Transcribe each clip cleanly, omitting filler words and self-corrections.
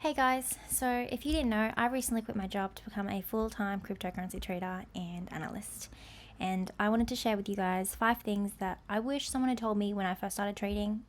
Hey guys, so if you didn't know, I recently quit my job to become a full-time cryptocurrency trader and analyst. And I wanted to share with you guys 5 things that I wish someone had told me when I first started trading.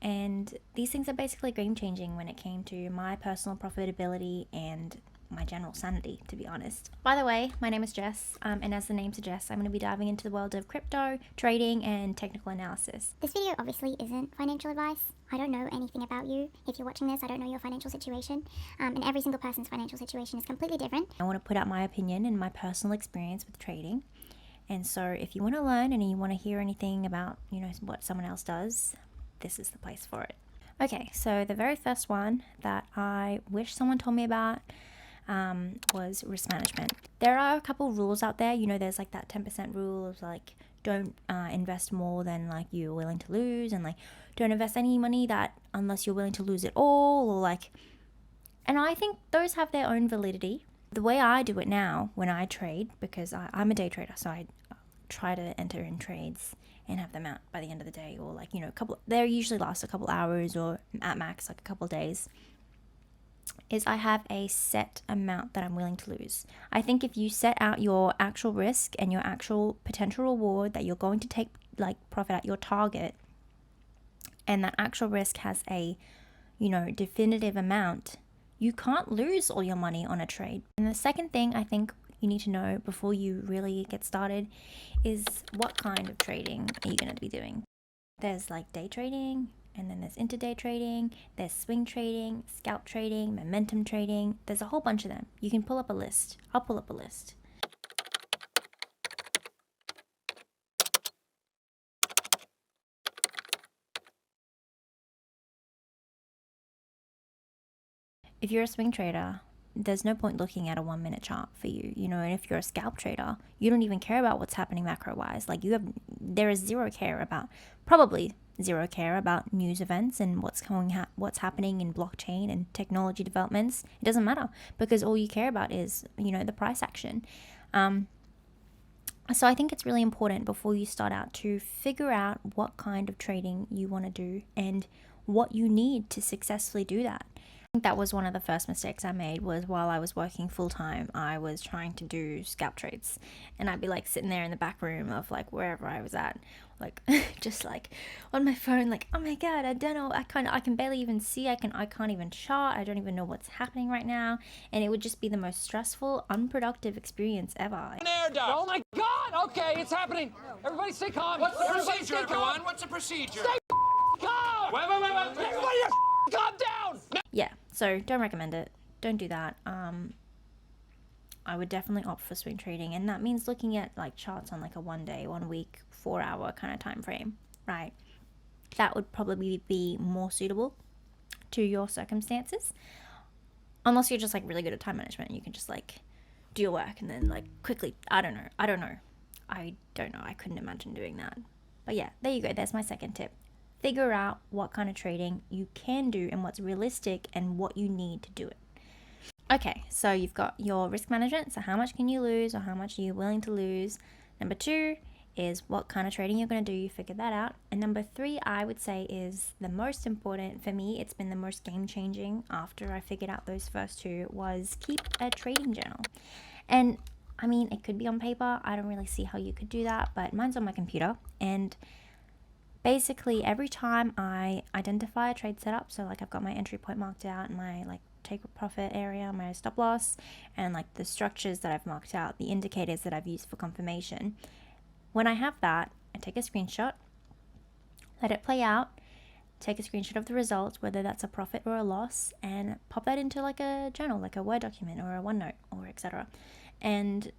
And these things are basically game changing when it came to my personal profitability and my general sanity, to be honest. By the way, my name is Jess, and as the name suggests, I'm going to be diving into the world of crypto, trading, and technical analysis. This video obviously isn't financial advice. I don't know anything about you. If you're watching this, I don't know your financial situation, and every single person's financial situation is completely different. I want to put out my opinion and my personal experience with trading. And so if you want to learn and you want to hear anything about, what someone else does, this is the place for it. Okay, so the very first one that I wish someone told me about was risk management. There are a couple rules out there. There's like that 10% rule of like don't invest more than like you're willing to lose, and like don't invest any money that unless you're willing to lose it all, or like, and I think those have their own validity. The way I do it now when I trade, because I'm a day trader, so I try to enter in trades and have them out by the end of the day, or like they usually last a couple hours or at max like a couple days, is I have a set amount that I'm willing to lose. I think if you set out your actual risk and your actual potential reward that you're going to take like profit at your target, and that actual risk has a definitive amount, you can't lose all your money on a trade. And the second thing I think you need to know before you really get started is what kind of trading are you going to be doing. There's like day trading, and then there's intraday trading, there's swing trading, scalp trading, momentum trading. There's a whole bunch of them. You can pull up a list. I'll pull up a list. If you're a swing trader, there's no point looking at a 1-minute chart for you, and if you're a scalp trader, you don't even care about what's happening macro wise. Like there is probably zero care about news events and what's happening in blockchain and technology developments. It doesn't matter, because all you care about is, the price action. So I think it's really important before you start out to figure out what kind of trading you want to do and what you need to successfully do that. I think that was one of the first mistakes I made, was while I was working full-time, I was trying to do scalp trades, and I'd be like sitting there in the back room of like wherever I was at, like just like on my phone, like, oh my god, I don't know, I can barely even see, I can't even chart, I don't even know what's happening right now, and it would just be the most stressful, unproductive experience ever. Oh my god, okay, it's happening. Everybody stay calm. What's the procedure, everyone? What's the procedure? Stay calm. Wait. Everybody calm down. Yeah, so don't recommend it. Don't do that. I would definitely opt for swing trading, and that means looking at like charts on like a 1 day, 1 week, 4-hour kind of time frame, right? That would probably be more suitable to your circumstances, unless you're just like really good at time management and you can just like do your work and then like quickly. I don't know. I couldn't imagine doing that. But yeah, there you go. There's my second tip. Figure out what kind of trading you can do and what's realistic and what you need to do it. Okay, so you've got your risk management. So how much can you lose, or how much are you willing to lose? Number 2 is what kind of trading you're going to do. You figured that out. And number 3, I would say, is the most important for me. It's been the most game changing after I figured out those first 2, was keep a trading journal. And I mean, it could be on paper. I don't really see how you could do that, but mine's on my computer. And basically every time I identify a trade setup, so like I've got my entry point marked out and my like take profit area, my stop loss, and like the structures that I've marked out, the indicators that I've used for confirmation. When I have that, I take a screenshot, let it play out, take a screenshot of the results, whether that's a profit or a loss, and pop that into like a journal, like a Word document or a OneNote or etc. And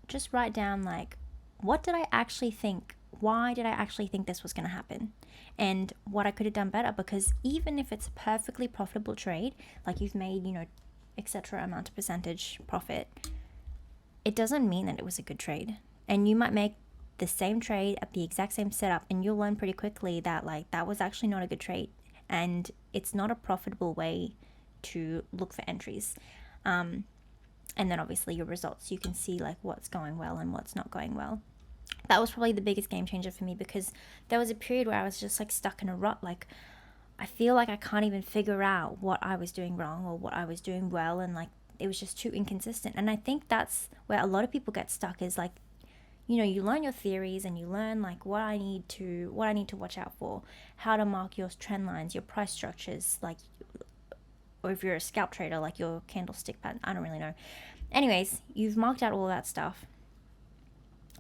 just write down like, what did I actually think? Why did I actually think this was going to happen? And what I could have done better, because even if it's a perfectly profitable trade, like you've made, etc. amount of percentage profit, it doesn't mean that it was a good trade. And you might make the same trade at the exact same setup, and you'll learn pretty quickly that like that was actually not a good trade, and it's not a profitable way to look for entries. And then obviously your results, you can see like what's going well and what's not going well. That was probably the biggest game changer for me, because there was a period where I was just like stuck in a rut, like I feel like I can't even figure out what I was doing wrong or what I was doing well, and like it was just too inconsistent. And I think that's where a lot of people get stuck, is like, you know, you learn your theories and you learn like what I need to watch out for, how to mark your trend lines, your price structures, like, or if you're a scalp trader, like your candlestick pattern. I don't really know. Anyways, you've marked out all that stuff,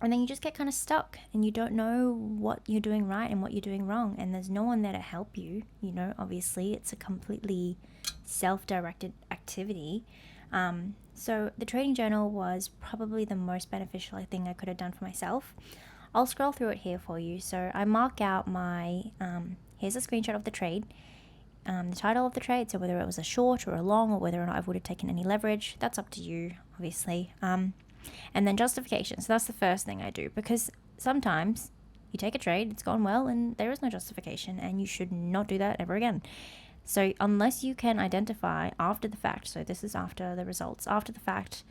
and then you just get kind of stuck and you don't know what you're doing right and what you're doing wrong, and there's no one there to help you. You know, obviously it's a completely self-directed activity. So the trading journal was probably the most beneficial thing I could have done for myself. I'll scroll through it here for you. So I mark out my here's a screenshot of the trade, the title of the trade, so whether it was a short or a long, or whether or not I would have taken any leverage. That's up to you, obviously. And then justification. So that's the first thing I do, because sometimes you take a trade, it's gone well, and there is no justification, and you should not do that ever again. So unless you can identify after the fact, so this is after the results, after the fact,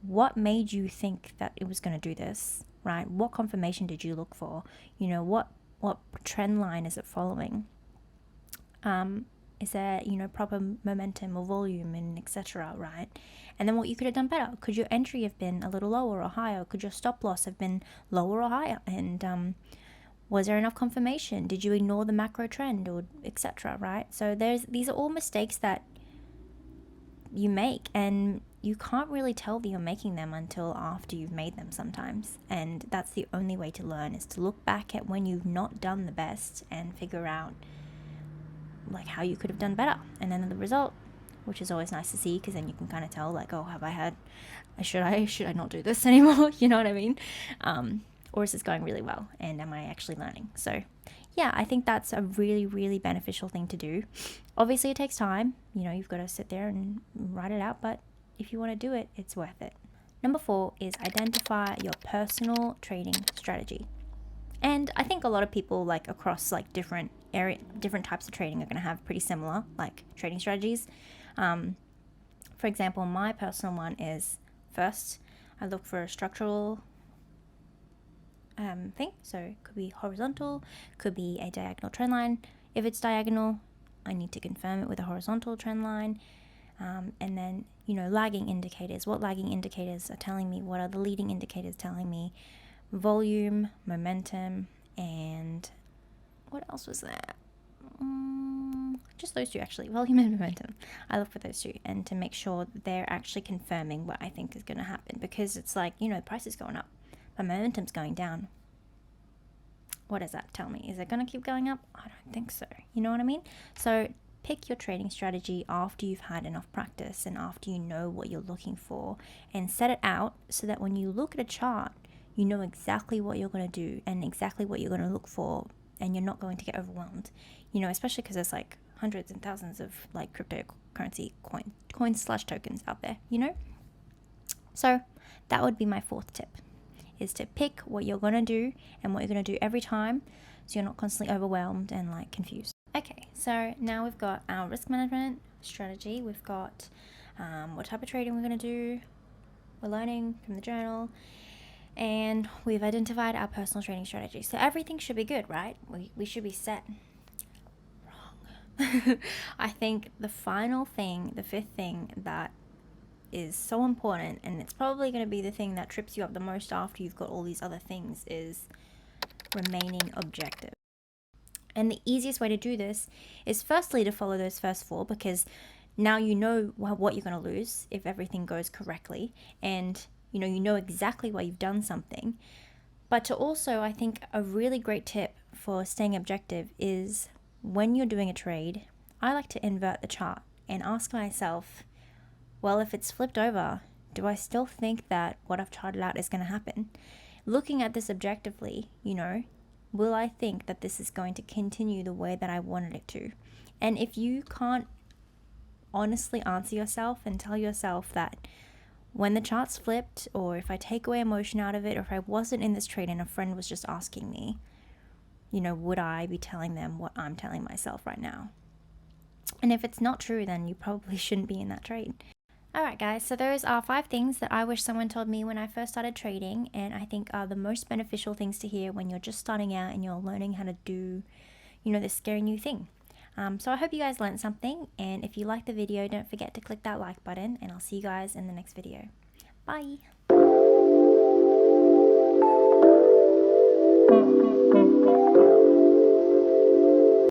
what made you think that it was going to do this, right? What confirmation did you look for? You know, what trend line is it following? Is there, you know, proper momentum or volume and etc., right? And then what you could have done better. Could your entry have been a little lower or higher? Could your stop loss have been lower or higher? And was there enough confirmation? Did you ignore the macro trend, or etc., right? So these are all mistakes that you make, and you can't really tell that you're making them until after you've made them sometimes. And that's the only way to learn, is to look back at when you've not done the best and figure out like how you could have done better, and then the result, which is always nice to see, because then you can kind of tell like, oh, should I not do this anymore? You know what I mean? Or is this going really well, and am I actually learning? So yeah, I think that's a really, really beneficial thing to do. Obviously it takes time, you know, you've got to sit there and write it out, but if you want to do it, it's worth it. Number 4 is identify your personal trading strategy. And I think a lot of people, like across like different types of trading, are going to have pretty similar like trading strategies. For example, my personal one is, first I look for a structural thing. So it could be horizontal, could be a diagonal trend line. If it's diagonal, I need to confirm it with a horizontal trend line. And then, you know, lagging indicators. What lagging indicators are telling me? What are the leading indicators telling me? Volume, momentum, and what else was there? Just those two, actually. Volume and momentum. I look for those two, and to make sure that they're actually confirming what I think is going to happen, because it's like, you know, the price is going up, but momentum's going down. What does that tell me? Is it going to keep going up? I don't think so. You know what I mean? So pick your trading strategy after you've had enough practice and after you know what you're looking for, and set it out so that when you look at a chart, you know exactly what you're going to do and exactly what you're going to look for, and you're not going to get overwhelmed, you know, especially because there's like hundreds and thousands of like cryptocurrency coins/tokens out there, you know. So that would be my 4th tip, is to pick what you're going to do and what you're going to do every time, so you're not constantly overwhelmed and like confused. Okay, so now we've got our risk management strategy, we've got what type of trading we're going to do, we're learning from the journal, and we've identified our personal trading strategy. So everything should be good, right? We should be set. Wrong. I think the final thing, the 5th thing that is so important, and it's probably going to be the thing that trips you up the most after you've got all these other things, is remaining objective. And the easiest way to do this is firstly to follow those first 4, because now you know what you're going to lose if everything goes correctly, and you know exactly why you've done something. But to also, I think a really great tip for staying objective is, when you're doing a trade, I like to invert the chart and ask myself, well, if it's flipped over, do I still think that what I've charted out is going to happen? Looking at this objectively, you know, will I think that this is going to continue the way that I wanted it to? And if you can't honestly answer yourself and tell yourself that when the chart's flipped, or if I take away emotion out of it, or if I wasn't in this trade and a friend was just asking me, you know, would I be telling them what I'm telling myself right now? And if it's not true, then you probably shouldn't be in that trade. Alright guys, so those are 5 things that I wish someone told me when I first started trading, and I think are the most beneficial things to hear when you're just starting out and you're learning how to do, you know, this scary new thing. So I hope you guys learned something, and if you liked the video, don't forget to click that like button, and I'll see you guys in the next video. Bye!